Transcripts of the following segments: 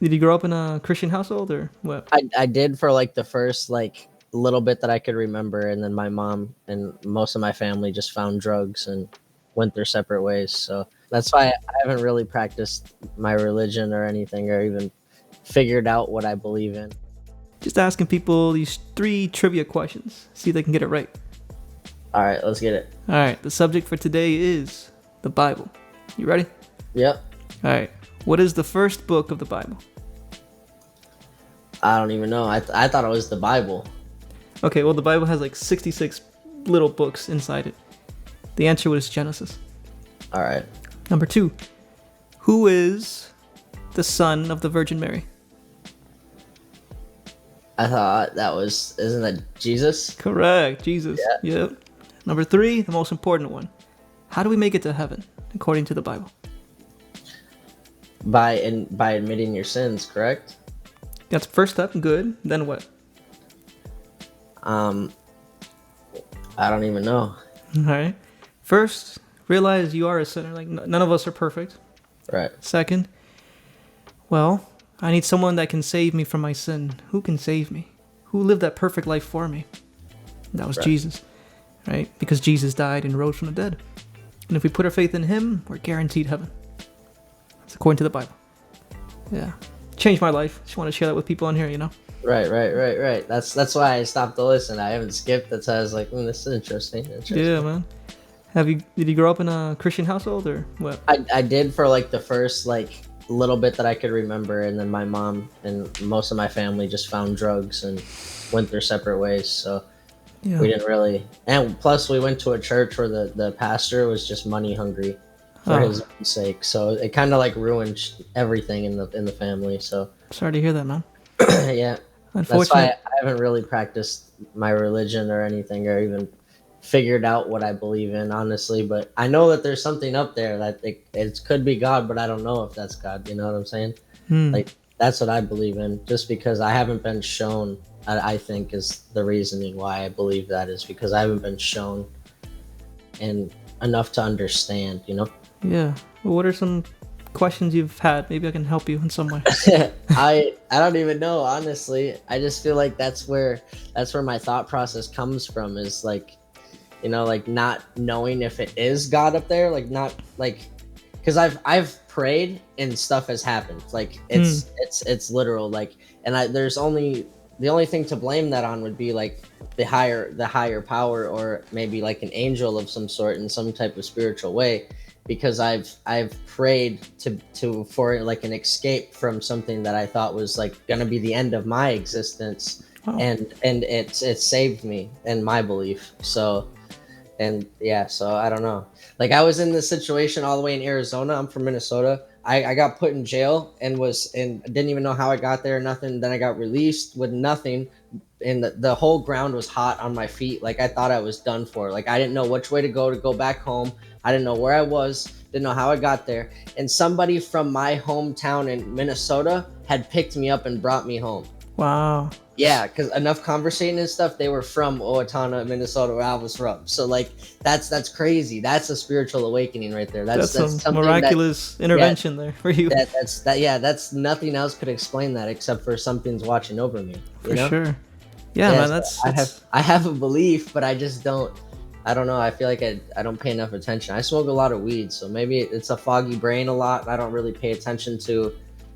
Did you grow up in a Christian household or what? I did for like the first like little bit that I could remember, and then my mom and most of my family just found drugs and went their separate ways. So that's why I haven't really practiced my religion or anything, or even figured out what I believe in. Just asking people these three trivia questions. See if they can get it right. All right, let's get it. All right. The subject for today is the Bible. You ready? Yep. All right. What is the first book of the Bible? I don't even know. I thought it was the Bible. Okay. Well, the Bible has like 66 little books inside it. The answer was Genesis. All right. Number 2. Who is the son of the Virgin Mary? I thought that was, isn't that Jesus? Correct. Jesus. Yeah. Yep. Number 3, the most important one. How do we make it to heaven, according to the Bible? By admitting your sins, correct? That's the first step. Good. Then what? I don't even know. All right. First, realize you are a sinner. Like, none of us are perfect. Right. Second, well, I need someone that can save me from my sin. Who can save me? Who lived that perfect life for me? That was Right. Jesus, right? Because Jesus died and rose from the dead. And if we put our faith in him, we're guaranteed heaven. That's according to the Bible. Yeah. Changed my life. Just want to share that with people on here, you know? Right. That's why I stopped to listen. I haven't skipped. That's why I was like, this is interesting. Yeah, man. Did you grow up in a Christian household or what? I did for like the first like little bit that I could remember, and then my mom and most of my family just found drugs and went their separate ways. So Yeah. we didn't really, and plus we went to a church where the pastor was just money hungry for his own sake. So it kind of like ruined everything in the family. So Sorry to hear that, man. yeah, that's why Unfortunate. I haven't really practiced my religion or anything, or even figured out what I believe in, honestly. But I know that there's something up there that it could be God, but I don't know if that's God. You know what I'm saying? Like that's what I believe in. Just because I haven't been shown, I think is the reasoning why I believe that is because I haven't been shown and enough to understand. You know. Yeah. Well, what are some questions you've had? Maybe I can help you in some way. I don't even know, honestly. I just feel like that's where my thought process comes from, is like, like not knowing if it is God up there, like not like, because I've prayed and stuff has happened, like it's literal, like, and there's only the only thing to blame that on would be like the higher power, or maybe like an angel of some sort in some type of spiritual way, because I've prayed for like an escape from something that I thought was like gonna be the end of my existence. Wow. And it saved me in my belief. So, and yeah, so I don't know. Like I was in this situation all the way in Arizona. I'm from Minnesota. I got put in jail and didn't even know how I got there, nothing. Then I got released with nothing, and the whole ground was hot on my feet. Like I thought I was done for. Like I didn't know which way to go back home. I didn't know where I was, didn't know how I got there. And somebody from my hometown in Minnesota had picked me up and brought me home. Wow. Yeah, because enough conversating and stuff, they were from Owatonna, Minnesota, where I was from. So like that's crazy. That's a spiritual awakening right there. That's some something miraculous intervention there for you. That's nothing else could explain that except for something's watching over me. For sure. Yeah, man, so I have a belief, but I just don't. I don't know. I feel like I don't pay enough attention. I smoke a lot of weed, so maybe it's a foggy brain a lot. I don't really pay attention to,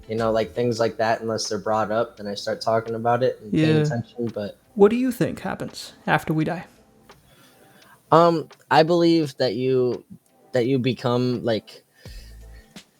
like things like that unless they're brought up. Then I start talking about it and paying attention. But what do you think happens after we die? I believe that you become like.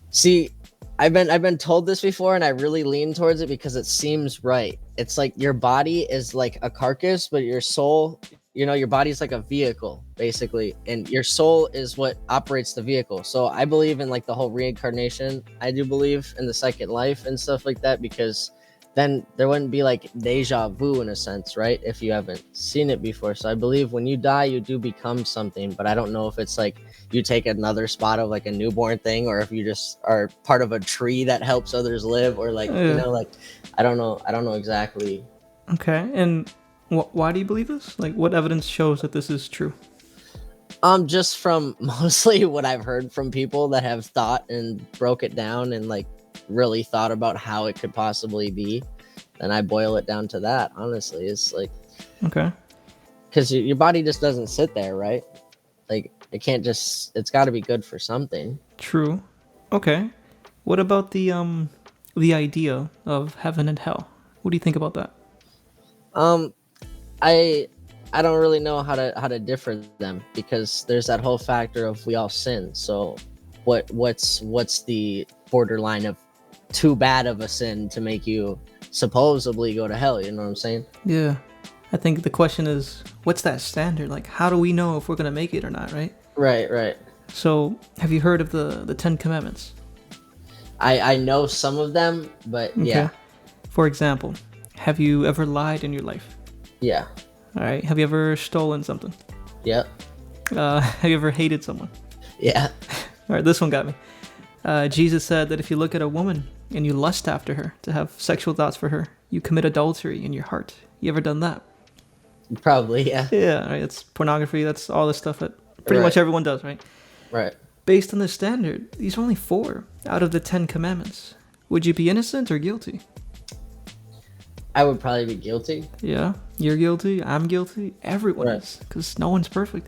See, I've been told this before, and I really lean towards it because it seems right. It's like your body is like a carcass, but your soul, your body's like a vehicle, basically, and your soul is what operates the vehicle. So I believe in like the whole reincarnation. I do believe in the second life and stuff like that, because then there wouldn't be like deja vu in a sense, right? If you haven't seen it before. So I believe when you die, you do become something, but I don't know if it's like you take another spot of like a newborn thing, or if you just are part of a tree that helps others live, or like, like, I don't know exactly. Okay. And why do you believe this? Like, what evidence shows that this is true? Just from mostly what I've heard from people that have thought and broke it down and like really thought about how it could possibly be, then I boil it down to that. Honestly, it's like, Okay. because your body just doesn't sit there, right? Like it can't just. It's got to be good for something. True. Okay. What about the idea of heaven and hell? What do you think about that? Um, I I don't really know how to differ them, because there's that whole factor of we all sin. So what's the borderline of too bad of a sin to make you supposedly go to hell? You know what I'm saying? Yeah. I think the question is, what's that standard? Like, how do we know if we're gonna make it or not, right? Right. So, have you heard of the Ten Commandments? I know some of them, but yeah. For example, have you ever lied in your life? Yeah. All right. Have you ever stolen something? Yep. Have you ever hated someone? Yeah. All right, this one got me. Jesus said that if you look at a woman and you lust after her to have sexual thoughts for her, you commit adultery in your heart. You ever done that? Probably, yeah. Yeah, right. It's pornography. That's all the stuff that pretty Right. much everyone does, right? Right. Based on this standard, these are only 4 out of the 10 commandments. Would you be innocent or guilty? I would probably be guilty. Yeah, you're guilty. I'm guilty. Everyone Right. is, because no one's perfect.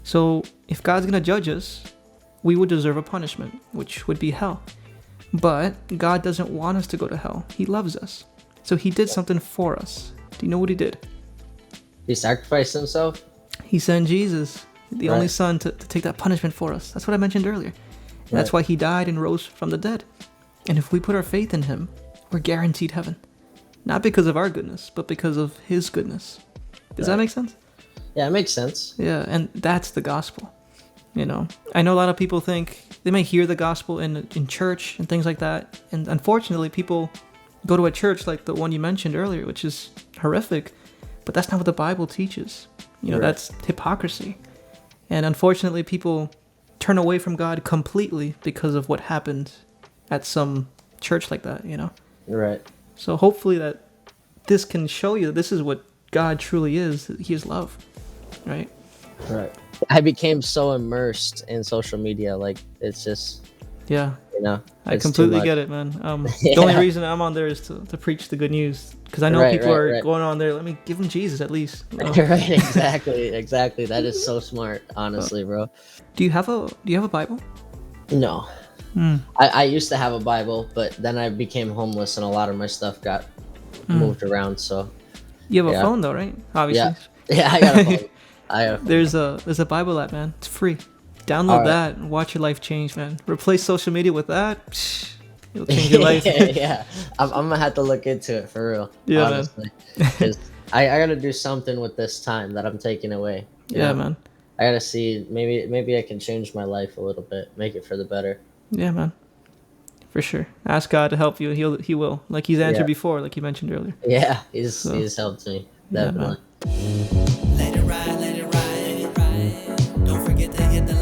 So if God's gonna judge us, we would deserve a punishment, which would be hell. But God doesn't want us to go to hell. He loves us. So he did something for us. Do you know what he did? He sacrificed himself. He sent Jesus, the only Right. son, to take that punishment for us. That's what I mentioned earlier. And that's why he died and rose from the dead. And if we put our faith in him, we're guaranteed heaven. Not because of our goodness, but because of his goodness. Does that Right. make sense? Yeah, it makes sense. Yeah, and that's the gospel. You know, I know a lot of people think they may hear the gospel in church and things like that, and unfortunately, people go to a church like the one you mentioned earlier, which is horrific, but that's not what the Bible teaches. You know, Right. that's hypocrisy, and unfortunately, people turn away from God completely because of what happened at some church like that. You know, Right. so hopefully that this can show you that this is what God truly is. That He is love, right? Right. I became so immersed in social media, like it's just, Yeah. I it's too completely much. get it, man. Yeah. The only reason I'm on there is to preach the good news, because I know Right, people are right. going on there. Let me give them Jesus at least. you know? Right, exactly. That is so smart, honestly, bro. Do you have a Bible? No. Hmm. I used to have a Bible, but then I became homeless and a lot of my stuff got moved around, so You have a Yeah. phone though, right? Obviously. yeah, I got a phone. I got a phone. There's a Bible app, man. It's free. Download Alright. that and watch your life change, man. Replace social media with that. Psh, it'll change your life. Yeah, I'm gonna have to look into it for real. Yeah, man. honestly, 'Cause I gotta do something with this time that I'm taking away. you Yeah, know? man. I gotta see, maybe I can change my life a little bit, make it for the better. Yeah, man. For sure. Ask God to help you. He will. Like he's answered Yeah. before, like you mentioned earlier. Yeah, So- he's helped me, Yeah, man. definitely. Let it ride, let it ride. Don't forget to hit the